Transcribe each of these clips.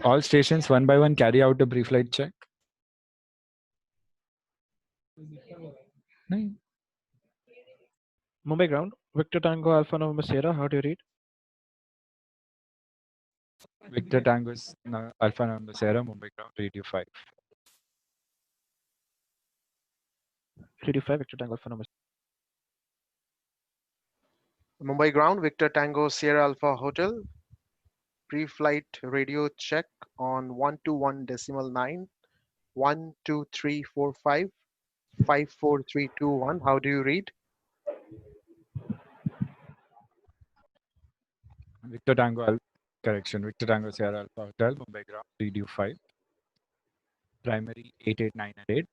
All stations one by one carry out a pre-flight check. No. Mumbai ground, Victor Tango Alpha November Sierra, how do you read? Victor Tango Alpha November Sierra, Mumbai ground, radio 5. Radio 5, Victor Tango Alpha November. Mumbai ground, Victor Tango Sierra Alpha Hotel. Pre-flight radio check on 121.9, 12345, 54321. How do you read? Victor Tango Victor Tango Sierra Alpha Hotel, Mumbai ground, radio 5. Primary 88908,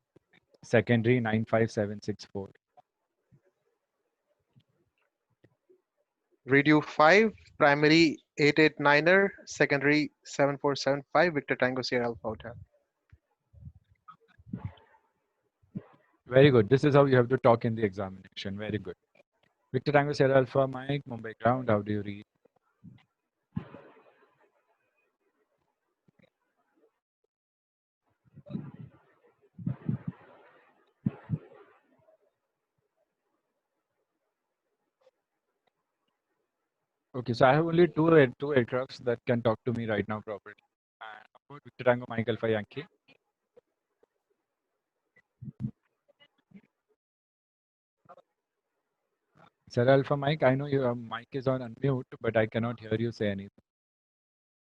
secondary 95764. Radio 5, primary 889er, secondary 7475, Victor Tango Sierra Alpha Hotel. Very good. This is how you have to talk in the examination. Very good. Victor Tango Sierra Alpha Mike, Mumbai ground, how do you read? Okay, so I have only two aircrafts that can talk to me right now properly. And about Victor Tango Mike Alpha Yankee. Sierra Alpha Mike, I know your mic is on unmute, but I cannot hear you say anything.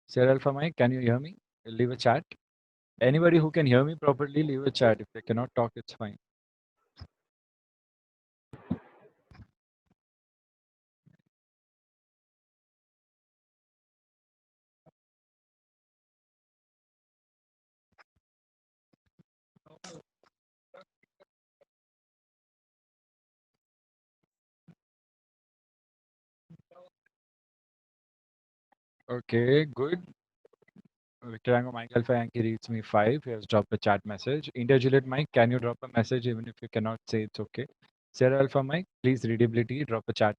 Sierra Alpha Mike, can you hear me? Leave a chat. Anybody who can hear me properly, leave a chat. If they cannot talk, it's fine. Okay, good. Victor Tango Mike Alpha Yankee reads me 5. He has dropped a chat message. India Juliet Mike, can you drop a message even if you cannot say it's okay? Sierra Alpha Mike, please readability, drop a chat.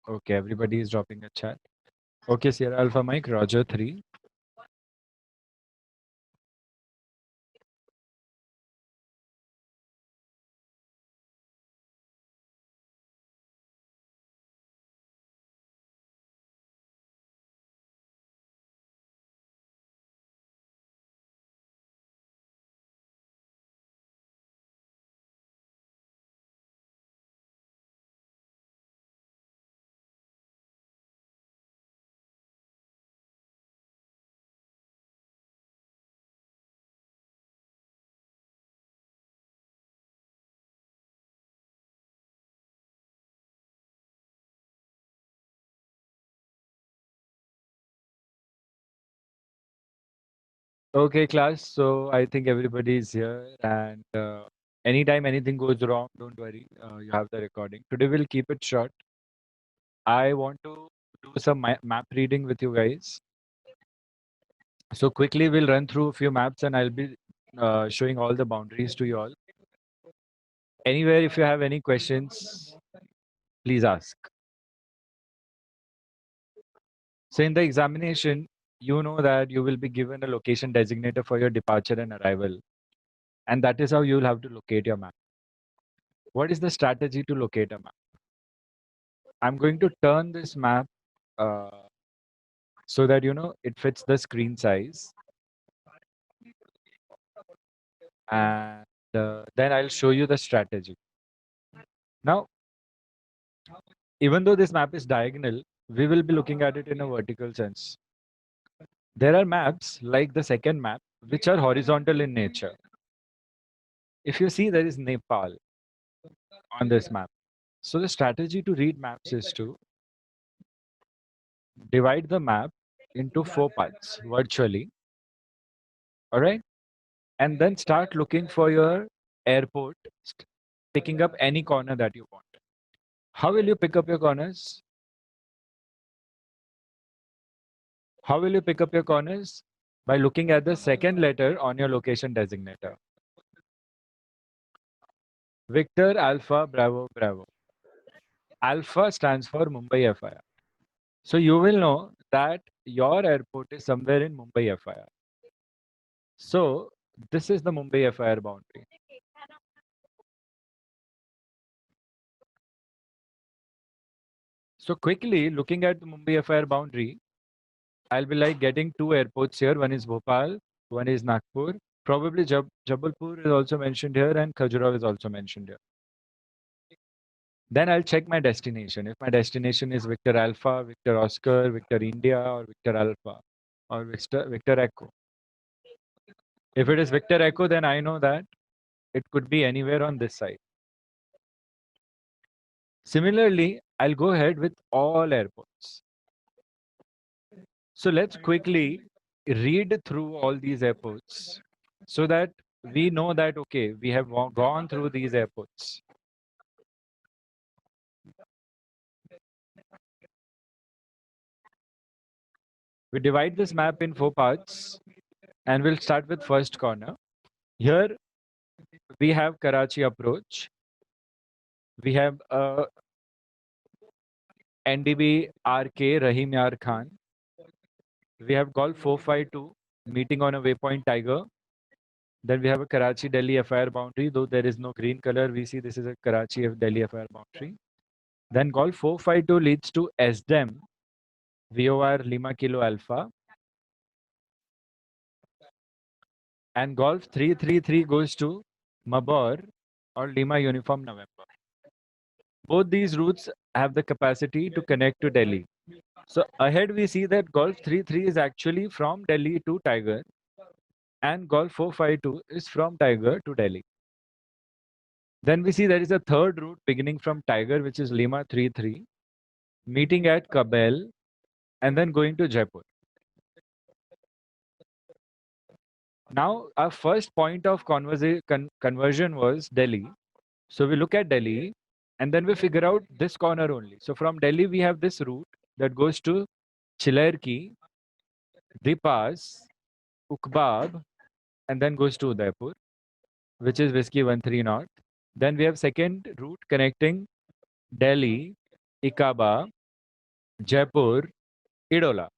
Okay, everybody is dropping a chat. Okay, Sierra Alpha Mike, Roger 3. Okay, class. So I think everybody is here, and anytime anything goes wrong, don't worry. You have the recording. Today we'll keep it short. I want to do some map reading with you guys. So quickly we'll run through a few maps, and I'll be showing all the boundaries to you all. Anywhere, if you have any questions, please ask. So in the examination, you know that you will be given a location designator for your departure and arrival. And that is how you will have to locate your map. What is the strategy to locate a map? I'm going to turn this map so that, it fits the screen size. And then I'll show you the strategy. Now, even though this map is diagonal, we will be looking at it in a vertical sense. There are maps like the second map, which are horizontal in nature. If you see, there is Nepal on this map. So the strategy to read maps is to divide the map into 4 parts virtually. All right. And then start looking for your airport, picking up any corner that you want. How will you pick up your corners? How will you pick up your corners? By looking at the second letter on your location designator. Victor Alpha Bravo Bravo. Alpha stands for Mumbai FIR. So you will know that your airport is somewhere in Mumbai FIR. So this is the Mumbai FIR boundary. So quickly looking at the Mumbai FIR boundary, I'll be like getting 2 airports here. One is Bhopal, one is Nagpur. Probably Jabalpur is also mentioned here and Khajuraho is also mentioned here. Then I'll check my destination. If my destination is Victor Alpha, Victor Oscar, Victor India, or Victor Alpha, or Victor Echo. If it is Victor Echo, then I know that it could be anywhere on this side. Similarly, I'll go ahead with all airports. So let's quickly read through all these airports so that we know that, okay, we have gone through these airports. We divide this map in 4 parts and we'll start with first corner. Here we have Karachi approach. We have NDB RK Rahim Yar Khan. We have Golf 452 meeting on a waypoint Tiger. Then we have a Karachi Delhi FIR boundary, though there is no green color. We see this is a Karachi Delhi FIR boundary. Then Golf 452 leads to SDEM VOR Lima Kilo Alpha. And Golf 333 goes to Mabor or Lima Uniform November. Both these routes have the capacity to connect to Delhi. So ahead we see that Golf 33 is actually from Delhi to Tiger and Golf 452 is from Tiger to Delhi. Then we see there is a third route beginning from Tiger, which is Lima 33, meeting at Kabel and then going to Jaipur. Now our first point of conversion was Delhi. So we look at Delhi and then we figure out this corner only. So from Delhi we have this route that goes to Chilerki, Dipas, Ukbab, and then goes to Udaipur, which is Whiskey 13 North. Then we have second route connecting Delhi, Ikaba, Jaipur, Idola,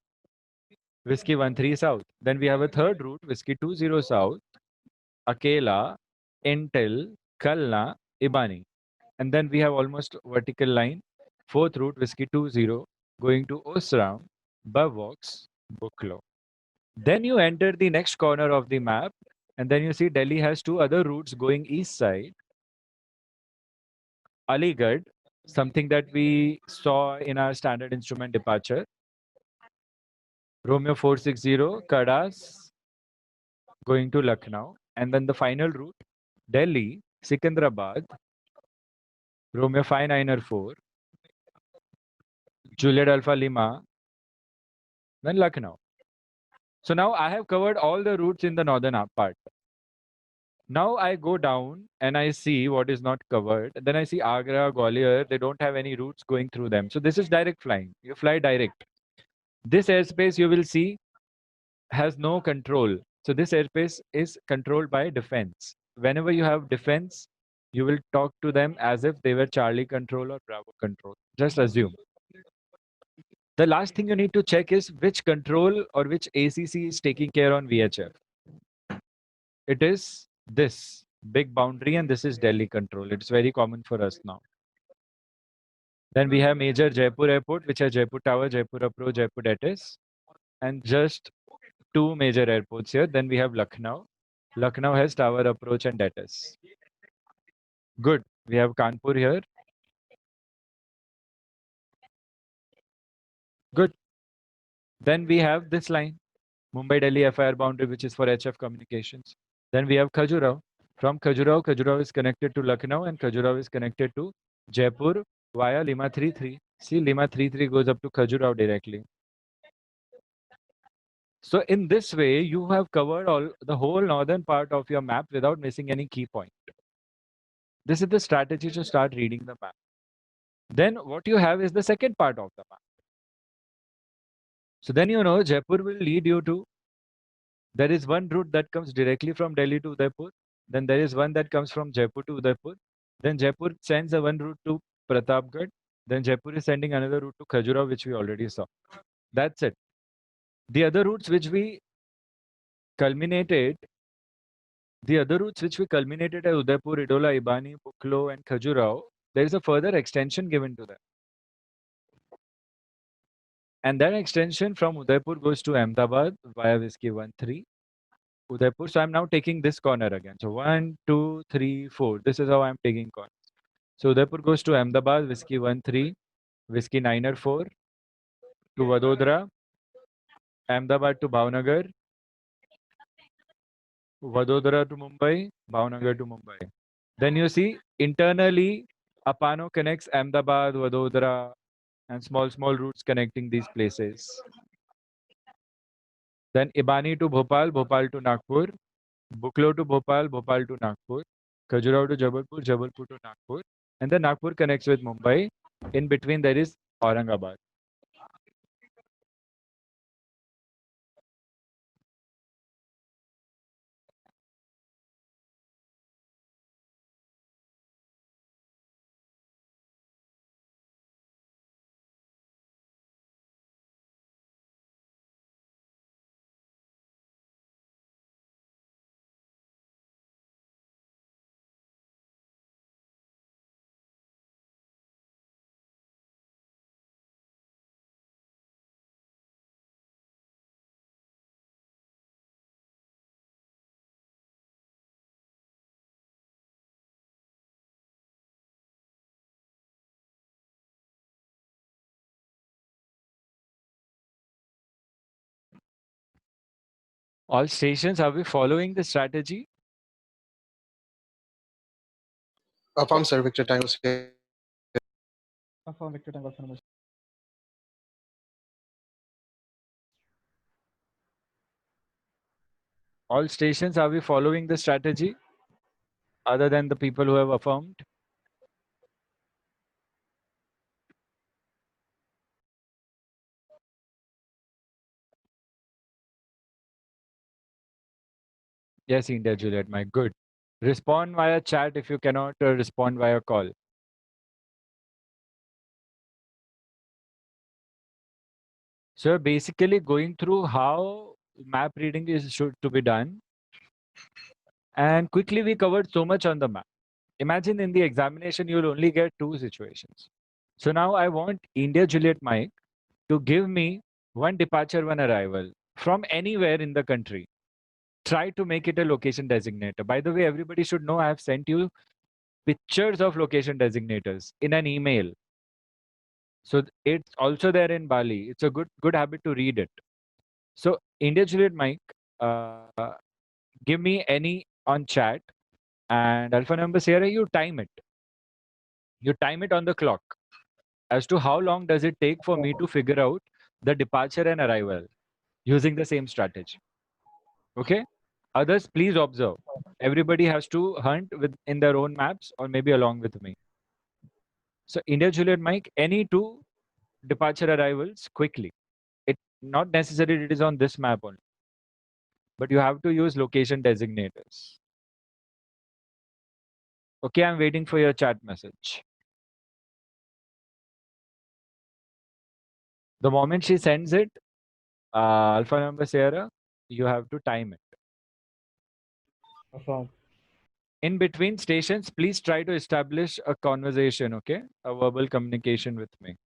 Whiskey 13 South. Then we have a third route, Whiskey 20 South, Akela, Intel, Kalna, Ibani. And then we have almost vertical line, fourth route, Whiskey 20, going to Osram, Bavox, Buklo. Then you enter the next corner of the map, and then you see Delhi has 2 other routes going east side. Aligarh, something that we saw in our standard instrument departure. Romeo 460, Kadas, going to Lucknow. And then the final route, Delhi, Sikandrabad, Romeo 594, Juliet Alpha Lima, then Lucknow. So now I have covered all the routes in the northern part. Now I go down and I see what is not covered. Then I see Agra, Gwalior, they don't have any routes going through them. So this is direct flying. You fly direct. This airspace you will see has no control. So this airspace is controlled by defense. Whenever you have defense, you will talk to them as if they were Charlie control or Bravo control. Just assume. The last thing you need to check is which control or which ACC is taking care on VHF. It is this big boundary and this is Delhi control. It's very common for us now. Then we have major Jaipur airport, which are Jaipur Tower, Jaipur Approach, Jaipur Detis, and just 2 major airports here. Then we have Lucknow. Lucknow has Tower Approach and Detis. Good. We have Kanpur here. Good. Then we have this line, Mumbai Delhi FIR boundary, which is for HF communications. Then we have Khajuraho. From Khajuraho, Khajuraho is connected to Lucknow and Khajuraho is connected to Jaipur via Lima 33. See, Lima 33 goes up to Khajuraho directly. So in this way, you have covered all the whole northern part of your map without missing any key point. This is the strategy to start reading the map. Then what you have is the second part of the map. So then you know Jaipur will lead you to, there is one route that comes directly from Delhi to Udaipur. Then there is one that comes from Jaipur to Udaipur. Then Jaipur sends a one route to Pratapgarh. Then Jaipur is sending another route to Khajuraho, which we already saw. That's it. The other routes which we culminated, the other routes which we culminated at Udaipur, Idola, Ibani, Buklo, and Khajuraho, there is a further extension given to them. And that extension from Udaipur goes to Ahmedabad via Whiskey 13, Udaipur. So I'm now taking this corner again. So 1, 2, 3, 4. This is how I'm taking corners. So Udaipur goes to Ahmedabad, Whiskey 13, Whiskey 9 4, to Vadodara, Ahmedabad to Bhavnagar, Vadodara to Mumbai, Bhavnagar to Mumbai. Then you see internally, Apano connects Ahmedabad, Vadodara, and small routes connecting these places. Then Ibani to Bhopal, Bhopal to Nagpur, Buklo to Bhopal, Bhopal to Nagpur, Khajuraho to Jabalpur, Jabalpur to Nagpur, and then Nagpur connects with Mumbai. In between there is Aurangabad. All stations, are we following the strategy? Affirm, sir. Victor Tango Sierra. Affirm Victor Tango Alpha November. All stations, are we following the strategy? Other than the people who have affirmed? Yes, India Juliet, Mike. Good. Respond via chat if you cannot respond via call. So basically going through how map reading is should to be done. And quickly we covered so much on the map. Imagine in the examination, you'll only get two situations. So now I want India Juliet Mike to give me one departure, one arrival from anywhere in the country. Try to make it a location designator. By the way, everybody should know I have sent you pictures of location designators in an email. So it's also there in Bali. It's a good habit to read it. So India Juliet Mike, give me any on chat, and Alpha Number Sierra, you time it. You time it on the clock as to how long does it take for me to figure out the departure and arrival using the same strategy. Okay? Others, please observe. Everybody has to hunt in their own maps or maybe along with me. So India Juliet Mike, any two departure arrivals quickly. It not necessary it is on this map only, but you have to use location designators. Okay, I'm waiting for your chat message. The moment she sends it, Alpha Number Sierra, you have to time it. Affirm. In between stations, please try to establish a conversation, okay? A verbal communication with me.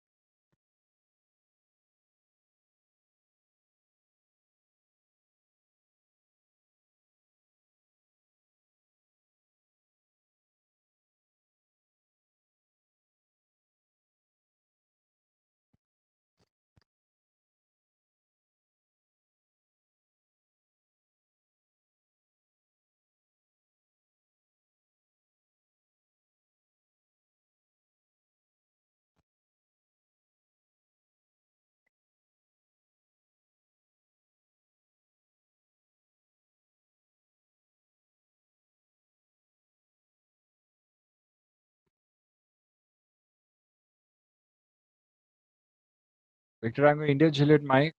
Victor Tango India Juliet Mike,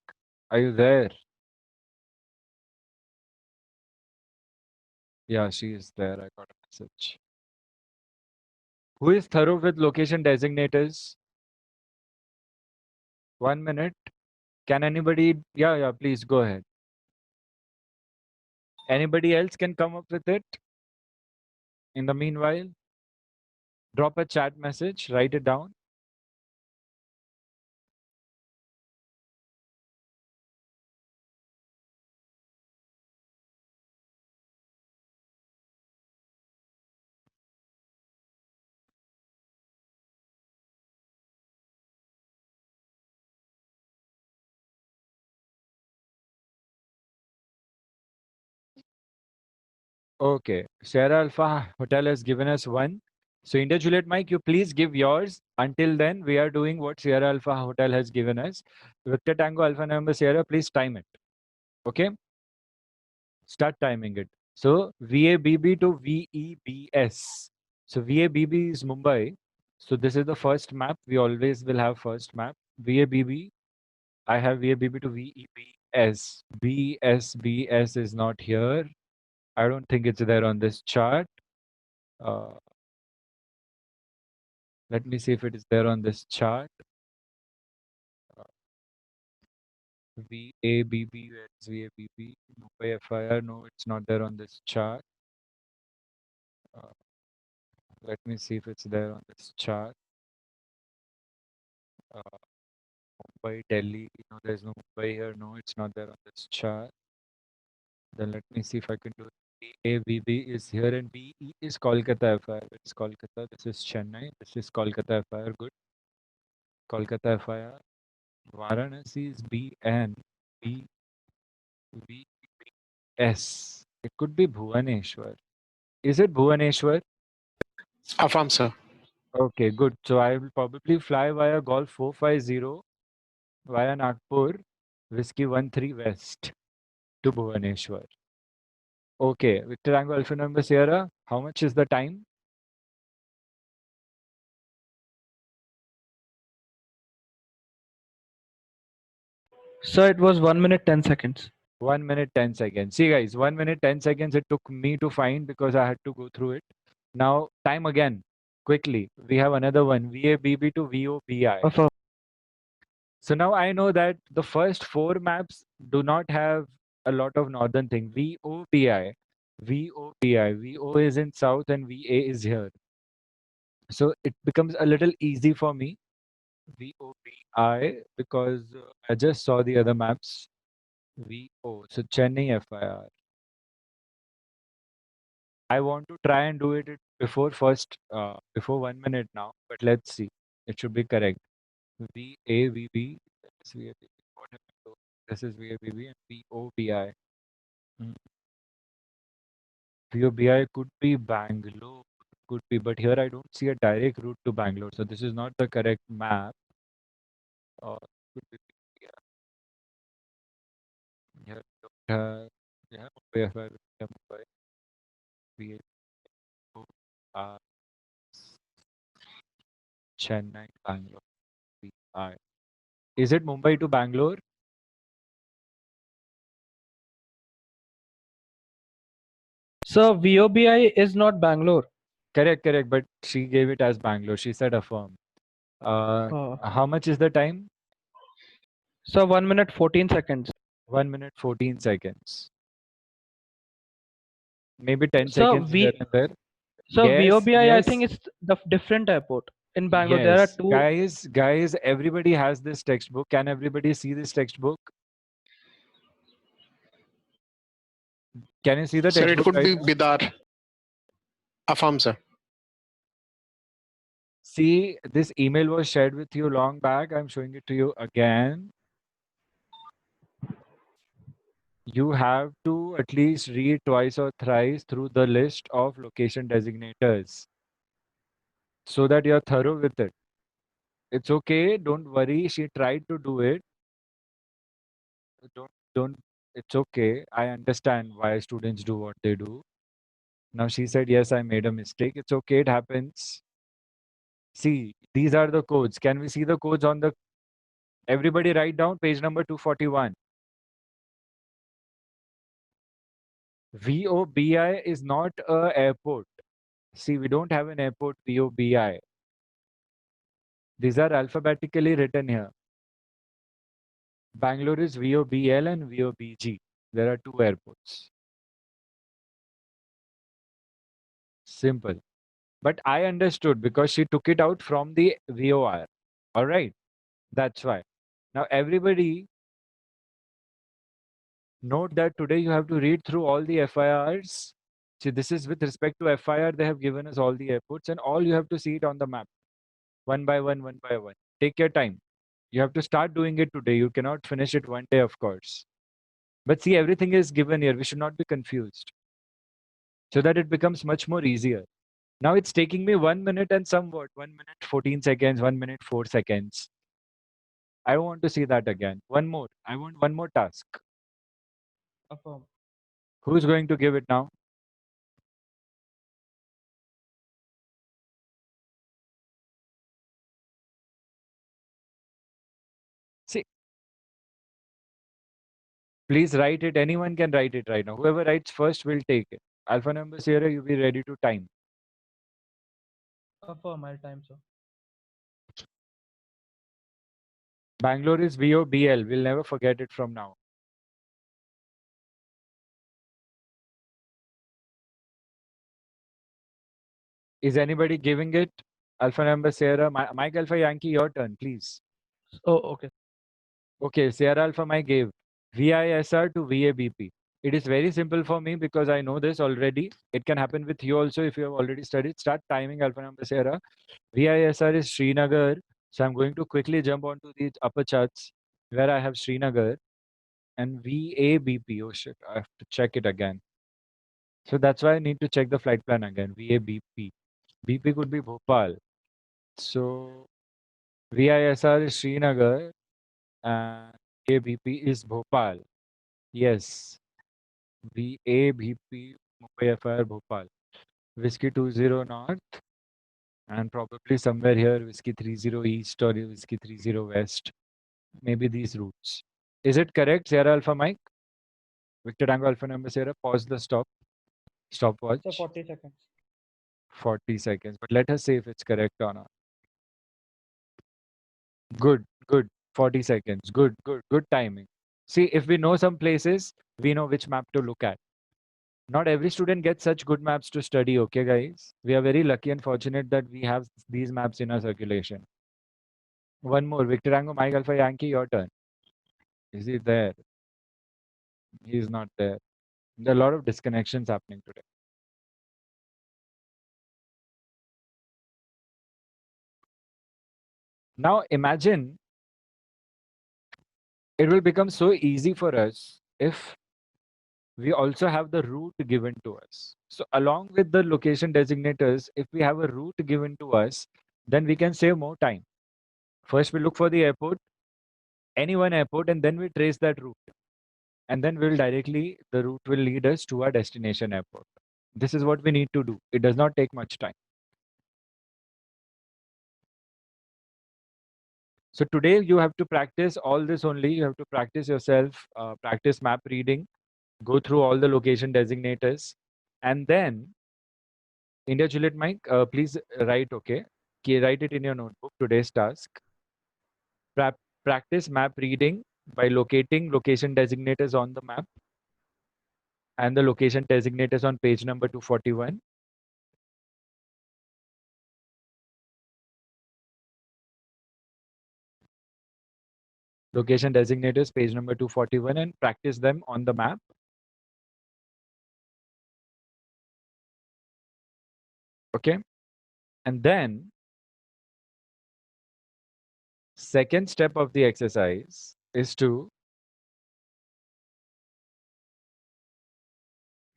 are you there? Yeah, she is there. I got a message. Who is thorough with location designators? 1 minute. Can anybody? Yeah, please go ahead. Anybody else can come up with it? In the meanwhile, drop a chat message, write it down. Okay, Sierra Alpha Hotel has given us one. So India Juliet Mike, you please give yours. Until then, we are doing what Sierra Alpha Hotel has given us. Victor Tango Alpha November Sierra, please time it. Okay, start timing it. So VABB to VEBS. So VABB is Mumbai. So this is the first map. We always will have first map. VABB. I have VABB to VEBS. BSBS is not here. I don't think it's there on this chart. Let me see if it is there on this chart. VABB, where is VABB? Mumbai FIR, no, it's not there on this chart. Let me see if it's there on this chart. Mumbai, Delhi, no, there's no Mumbai here, no, it's not there on this chart. Then let me see if I can do it. VABB is here and BE is Kolkata FIR. It's Kolkata, this is Chennai, this is Kolkata FIR, good. Kolkata FIR. Varanasi is BN, BVS. It could be Bhuvaneshwar. Is it Bhuvaneshwar? Affirm, sir. Okay, good. So I will probably fly via Golf 450 via Nagpur, Whiskey 13 West to Bhuvaneshwar. Okay, Victor Tango Alpha November Sierra, how much is the time? Sir, it was 1 minute 10 seconds. 1 minute 10 seconds. See guys, 1 minute 10 seconds it took me to find because I had to go through it. Now time again, quickly. We have another one, VABB to VOBI. Affirm. So now I know that the first four maps do not have a lot of northern thing. VOBI, VOBI, VO is in south and VA is here. So it becomes a little easy for me. VOBI because I just saw the other maps. VO, so Chennai FIR. I want to try and do it before before 1 minute now, but let's see. It should be correct. VAVB, that is VAVB. What happened to this is VAVB and VOBI. VOBI could be Bangalore, could be, but here I don't see a direct route to Bangalore, so this is not the correct map. Or could be here. Yeah, Mumbai, Mumbai, VA, Chennai, Bangalore, VI. Is it Mumbai to Bangalore? Sir, VOBI is not Bangalore. Correct, but she gave it as Bangalore. She said affirm. How much is the time? Sir, 1 minute 14 seconds. 1 minute 14 seconds. Maybe 10 Sir, seconds here and there. So Yes, VOBI, I yes. think it's the different airport in Bangalore. There are Yes, two. guys, everybody has this textbook. Can everybody see this textbook? Can you see the Sir, it textbook could right be now? Bidar. Affirm, sir. See, this email was shared with you long back. I'm showing it to you again. You have to at least read twice or thrice through the list of location designators so that you're thorough with it. It's okay. Don't worry. She tried to do it. Don't. It's okay. I understand why students do what they do. Now she said, yes, I made a mistake. It's okay. It happens. See, these are the codes. Can we see the codes on the Everybody write down page number 241. VOBI is not a airport. See, we don't have an airport VOBI. These are alphabetically written here. Bangalore is VOBL and VOBG. There are two airports. Simple. But I understood because she took it out from the VOR. All right. That's why. Now, everybody note that today you have to read through all the FIRs. See, this is with respect to FIR. They have given us all the airports, and all you have to see it on the map, one by one, one by one. Take your time. You have to start doing it today. You cannot finish it one day, of course. But see, everything is given here. We should not be confused so that it becomes much more easier. Now it's taking me 1 minute and somewhat, 1 minute, 14 seconds, 1 minute, 4 seconds. I want to see that again. One more. I want one more task. Affirm. Who's going to give it now? See, please write it. Anyone can write it right now. Whoever writes first will take it. Alpha number Sierra, you be ready to time. Affirm. I'll time, sir. Bangalore is VOBL. We'll never forget it from now. Is anybody giving it? Alpha number Sierra, Mike Alpha Yankee, your turn, please. Oh, okay. Okay, Sierra Alpha Mike gave VISR to VABP. It is very simple for me because I know this already. It can happen with you also if you have already studied. Start timing Alpha number Sierra. VISR is Srinagar. So I'm going to quickly jump onto the upper charts where I have Srinagar and VABP. Oh shit, I have to check it again. So that's why I need to check the flight plan again. VABP. BP could be Bhopal. So VISR is Srinagar and VABP is Bhopal. Yes. VABP Mumbai FIR Bhopal. Whiskey 20 North and probably somewhere here Whiskey 30 East or Whiskey 30 West. Maybe these routes. Is it correct, Sierra Alpha Mike? Victor Tango Alpha Number Sierra, pause the So stopwatch. 40 seconds. 40 seconds. But let us see if it's correct or not. Good, good. 40 seconds. Good, good, good timing. See, if we know some places, we know which map to look at. Not every student gets such good maps to study, okay, guys? We are very lucky and fortunate that we have these maps in our circulation. One more, Victor Tango, Mike Alpha Yankee, your turn. Is he there? He is not there. There are a lot of disconnections happening today. Now imagine it will become so easy for us if we also have the route given to us. So along with the location designators, if we have a route given to us, then we can save more time. First, we look for the airport, any one airport, and then we trace that route. And then the route will lead us to our destination airport. This is what we need to do. It does not take much time. So today you have to practice all this only. You have to practice yourself, practice map reading, go through all the location designators, and then India Juliet Mike, please write, okay? Write it in your notebook, today's task. Practice map reading by locating location designators on the map and the location designators on page number 241. Location designators, page number 241, and practice them on the map. Okay. And then second step of the exercise is to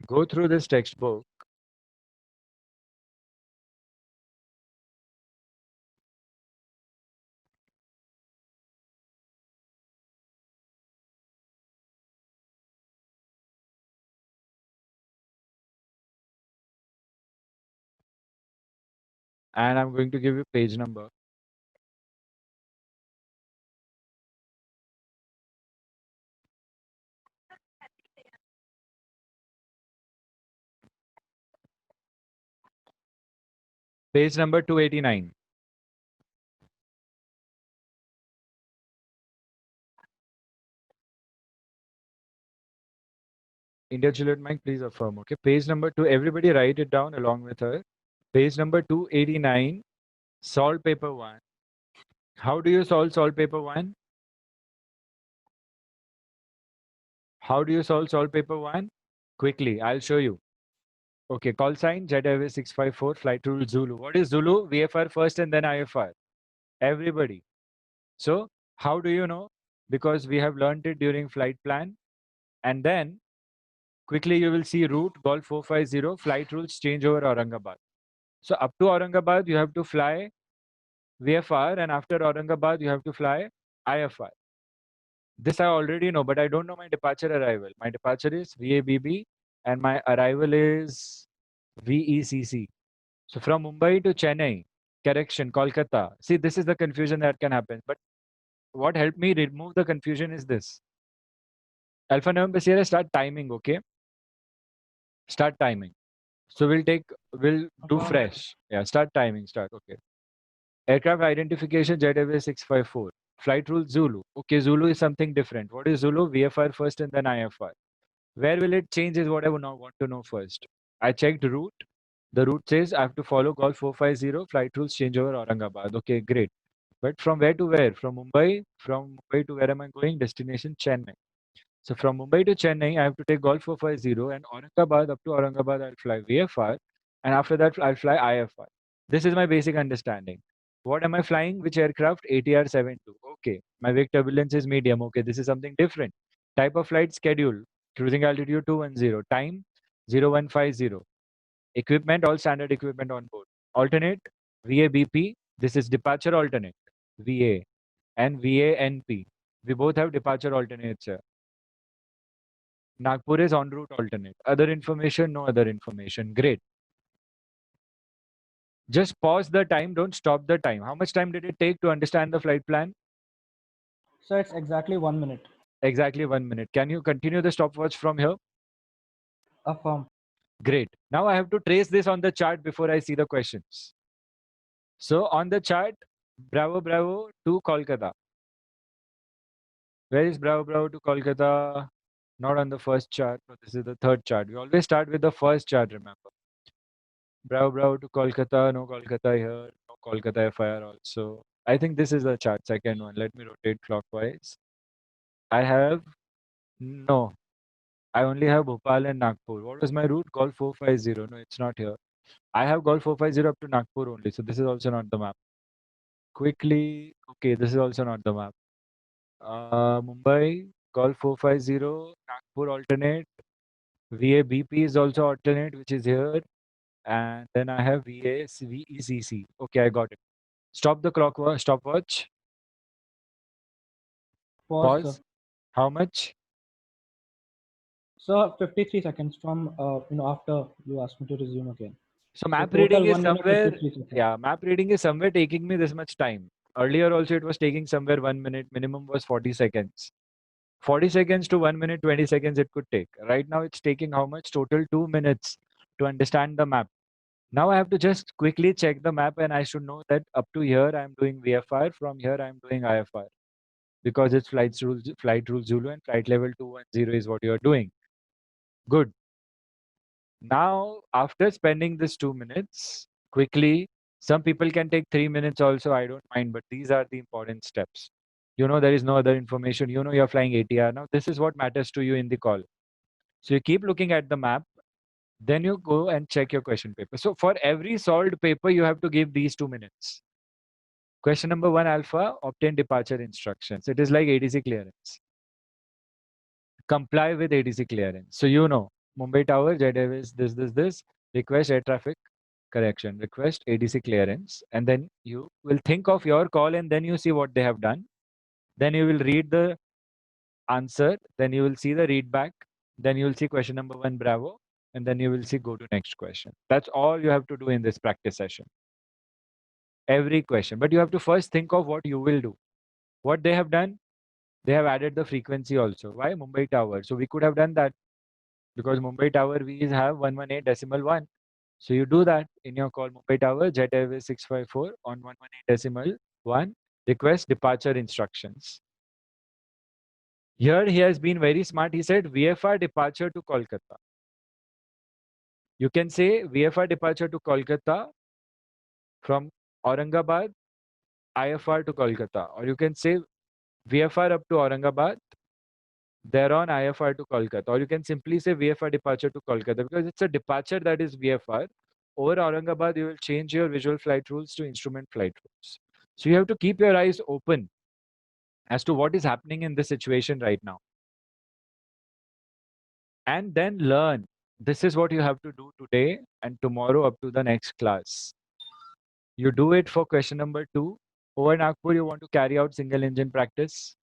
go through this textbook and I'm going to give you page number. Page number 289. India Juliet Mike, please affirm. Okay, page number 2. Everybody write it down along with her. Page number 289. Solve paper 1. How do you solve paper 1? How do you solve paper 1? Quickly, I'll show you. Okay, call sign Jet Airways 654, flight rule Zulu. What is Zulu? VFR first and then IFR. Everybody. So, how do you know? Because we have learned it during flight plan. And then, quickly you will see route Golf 450, flight rules change over Aurangabad. So, up to Aurangabad, you have to fly VFR, and after Aurangabad, you have to fly IFR. This I already know, but I don't know my departure arrival. My departure is VABB, and my arrival is VECC. So from Mumbai to Chennai, correction, Kolkata. See, this is the confusion that can happen. But what helped me remove the confusion is this. Alpha November Sierra, start timing, okay? Start timing. So we'll do fresh. Yeah, start timing, start, okay. Aircraft identification, Jet Airways 654. Flight rule Zulu. Okay, Zulu is something different. What is Zulu? VFR first and then IFR. Where will it change is what I would now want to know first. I checked route. The route says I have to follow Golf 450, flight rules change over Aurangabad. Okay, great. But from where to where? From Mumbai? From Mumbai to where am I going? Destination Chennai. So from Mumbai to Chennai, I have to take Golf 450 and Aurangabad. Up to Aurangabad, I'll fly VFR. And after that, I'll fly IFR. This is my basic understanding. What am I flying? Which aircraft? ATR 72. Okay. My wake turbulence is medium. Okay. This is something different. Type of flight schedule. Cruising altitude 210. Time 0150. Equipment, all standard equipment on board. Alternate, VABP. This is departure alternate, VA, and VANP. We both have departure alternates here. Nagpur is en route alternate. Other information, no other information. Great. Just pause the time, don't stop the time. How much time did it take to understand the flight plan? So it's exactly 1 minute. Exactly 1 minute. Can you continue the stopwatch from here? Affirm. Great. Now I have to trace this on the chart before I see the questions. So on the chart, Bravo Bravo to Kolkata. Where is Bravo Bravo to Kolkata? Not on the first chart, but this is the third chart. We always start with the first chart, remember. Bravo Bravo to Kolkata, no Kolkata here, no Kolkata FIR also. I think this is the chart, second one. Let me rotate clockwise. I have, no, I only have Bhopal and Nagpur. What was my route? Golf 450. No, it's not here. I have Golf 450 up to Nagpur only. So this is also not the map. Quickly, okay, this is also not the map. Mumbai, Golf 450, Nagpur alternate, VABP is also alternate, which is here. And then I have VECC. Okay, I got it. Stop the clock, stopwatch. Pause. Sir. How much? So 53 seconds from after you asked me to resume again. So map total reading is 1 minute, somewhere, 53 seconds. yeah, map reading is somewhere taking me this much time. Earlier also it was taking somewhere 1 minute, minimum was 40 seconds. 40 seconds to 1 minute, 20 seconds it could take. Right now it's taking how much? Total 2 minutes to understand the map. Now I have to just quickly check the map and I should know that up to here I'm doing VFR, from here I'm doing IFR. Because it's flight rule Zulu and flight level 210 is what you're doing. Good. Now, after spending this 2 minutes, quickly, some people can take 3 minutes also, I don't mind, but these are the important steps. You know, there is no other information. You know, you're flying ATR. Now, this is what matters to you in the call. So you keep looking at the map, then you go and check your question paper. So for every solved paper, you have to give these 2 minutes. Question number 1, alpha, obtain departure instructions. It is like ATC clearance. Comply with ATC clearance. So you know, Mumbai Tower, Jet Airways, this, request air traffic correction, request ATC clearance. And then you will think of your call and then you see what they have done. Then you will read the answer. Then you will see the read back. Then you will see question number 1, bravo. And then you will see go to next question. That's all you have to do in this practice session. Every question. But you have to first think of what you will do. What they have done, they have added the frequency also. Why? Mumbai Tower. So we could have done that because Mumbai Tower we have 118.1. So you do that in your call. Mumbai Tower, Jet Airways 654 on 118.1. Request departure instructions. Here he has been very smart. He said VFR departure to Kolkata. You can say VFR departure to Kolkata from Aurangabad, IFR to Kolkata. Or you can say VFR up to Aurangabad, thereon IFR to Kolkata. Or you can simply say VFR departure to Kolkata because it's a departure that is VFR. Over Aurangabad, you will change your visual flight rules to instrument flight rules. So you have to keep your eyes open as to what is happening in this situation right now. And then learn. This is what you have to do today and tomorrow up to the next class. You do it for question number 2. Over Nagpur, you want to carry out single engine practice.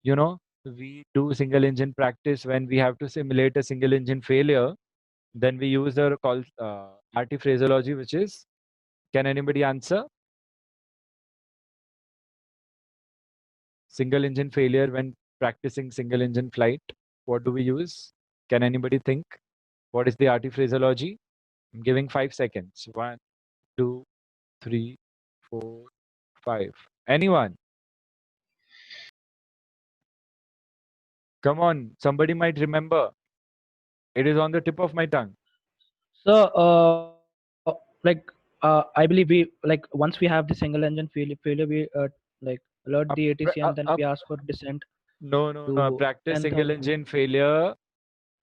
You know, we do single engine practice when we have to simulate a single engine failure. Then we use the call RT phraseology, which is, can anybody answer? Single engine failure when practicing single engine flight. What do we use? Can anybody think? What is the RT phraseology? I'm giving 5 seconds. 1, 2, 3, 4, 5. Anyone? Come on, somebody might remember. It is on the tip of my tongue. So, I believe we once we have the single engine failure, we alert Up, the ATC and then up. we ask for descent No, no, no. A to practice single 10,000. engine failure.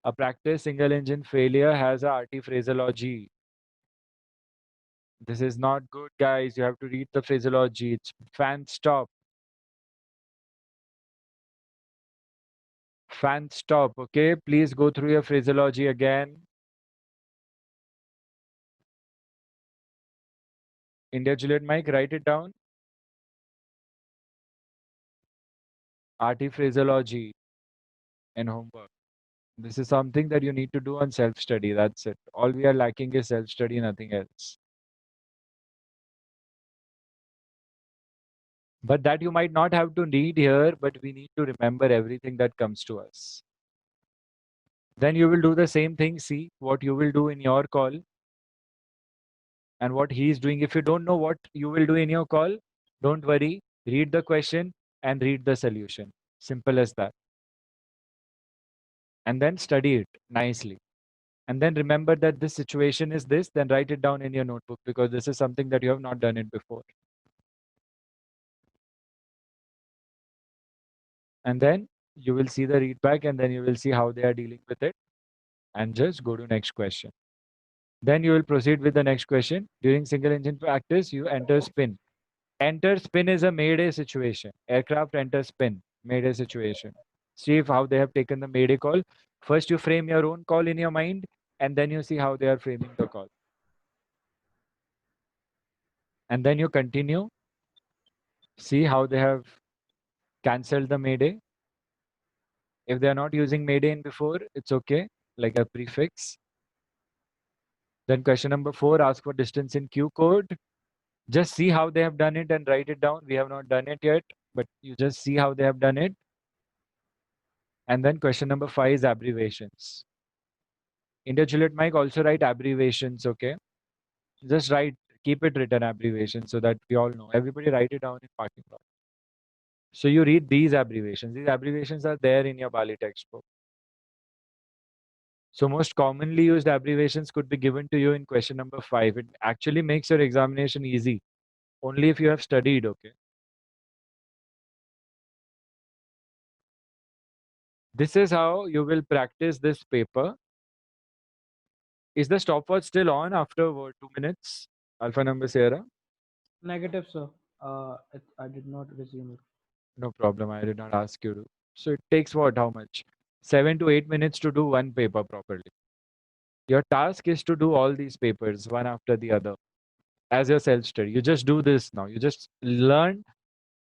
A practice single engine failure has a RT phraseology. This is not good, guys. You have to read the phraseology. It's fan stop. Fan stop. Okay, please go through your phraseology again. India Juliet Mike, write it down. RT phraseology and homework. This is something that you need to do on self study. That's it. All we are lacking is self study, nothing else. But that you might not have to need here, but we need to remember everything that comes to us. Then you will do the same thing. See what you will do in your call and what he is doing. If you don't know what you will do in your call, don't worry. Read the question and read the solution. Simple as that. And then study it nicely. And then remember that this situation is this, then write it down in your notebook because this is something that you have not done it before. And then you will see the readback and then you will see how they are dealing with it and just go to next question. Then you will proceed with the next question. During single engine practice, you enter spin. Enter spin is a mayday situation. Aircraft enter spin, mayday situation. See if how they have taken the mayday call. First, you frame your own call in your mind and then you see how they are framing the call. And then you continue. See how they have cancelled the mayday. If they are not using mayday in before, it's okay, like a prefix. Then question number 4, ask for distance in Q code. Just see how they have done it and write it down. We have not done it yet, but you just see how they have done it. And then question number 5 is abbreviations. India Juliet Mike, also write abbreviations, okay? Just write, keep it written abbreviations so that we all know. Everybody write it down in parking lot. So you read these abbreviations. These abbreviations are there in your Bali textbook. So most commonly used abbreviations could be given to you in question number 5. It actually makes your examination easy. Only if you have studied, okay? This is how you will practice this paper. Is the stopwatch still on after 2 minutes? Alpha number Sierra? Negative, sir. I did not resume it. No problem. I did not ask you to. So it takes what? How much? 7 to 8 minutes to do one paper properly. Your task is to do all these papers one after the other as your self study. You just do this now. You just learn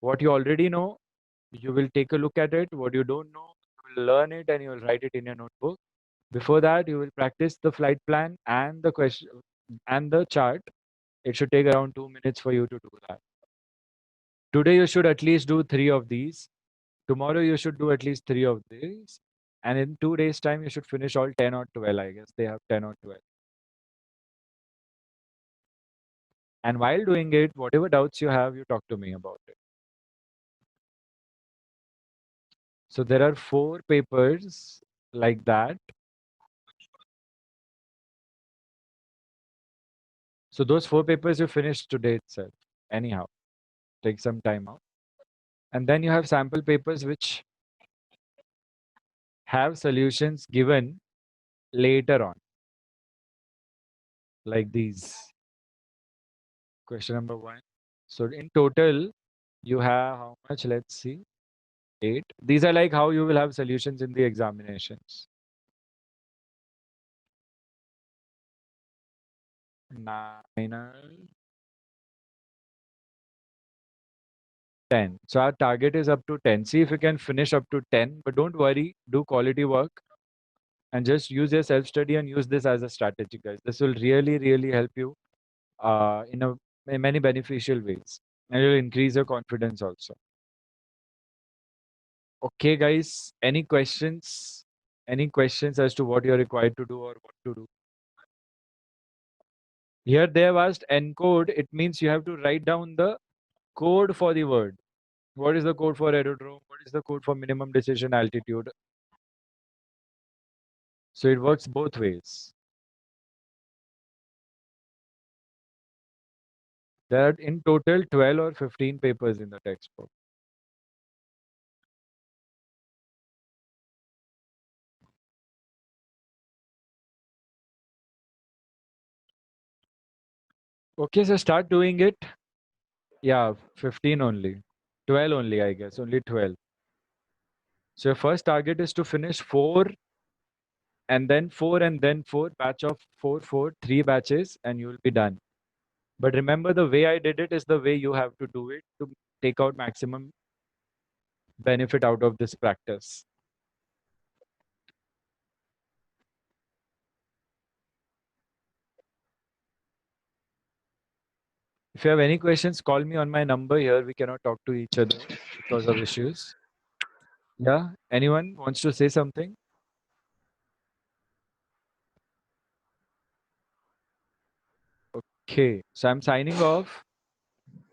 what you already know. You will take a look at it. What you don't know, you will learn it and you will write it in your notebook. Before that, you will practice the flight plan and the question and the chart. It should take around 2 minutes for you to do that. Today, you should at least do 3 of these. Tomorrow, you should do at least 3 of these. And in 2 days' time, you should finish all 10 or 12, I guess. They have 10 or 12. And while doing it, whatever doubts you have, you talk to me about it. So there are 4 papers like that. So those 4 papers you finished today itself. Anyhow, take some time out. And then you have sample papers which have solutions given later on, like these. Question number 1. So in total, you have how much? Let's see. 8. These are like how you will have solutions in the examinations. 9, 10. So our target is up to 10. See if you can finish up to 10, but don't worry, do quality work and just use your self-study and use this as a strategy, guys. This will really, really help you in many beneficial ways, and it will increase your confidence also. Okay, guys, any questions? Any questions as to what you're required to do or what to do? Here they have asked encode. It means you have to write down the code for the word. What is the code for aerodrome? What is the code for minimum decision altitude? So it works both ways. There are in total 12 or 15 papers in the textbook. Okay, so start doing it. Yeah, 15 only. 12 only, I guess. Only 12. So your first target is to finish 4 and then 4 and then 4, batch of 4, 4, 3 batches, and you will be done. But remember, the way I did it is the way you have to do it to take out maximum benefit out of this practice. If you have any questions, call me on my number here. We cannot talk to each other because of issues. Yeah, anyone wants to say something? Okay, so I'm signing off.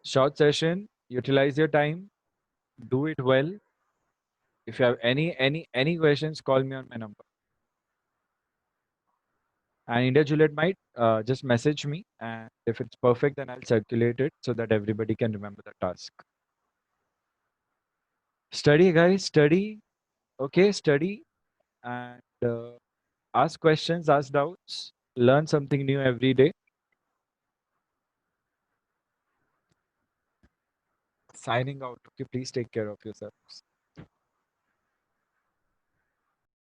Short session, utilize your time, do it well. If you have any questions, call me on my number. And India Juliet might just message me, and if it's perfect, then I'll circulate it so that everybody can remember the task. Study, guys, study. Okay, study and ask questions, ask doubts, learn something new every day. Signing out. Okay, please take care of yourselves.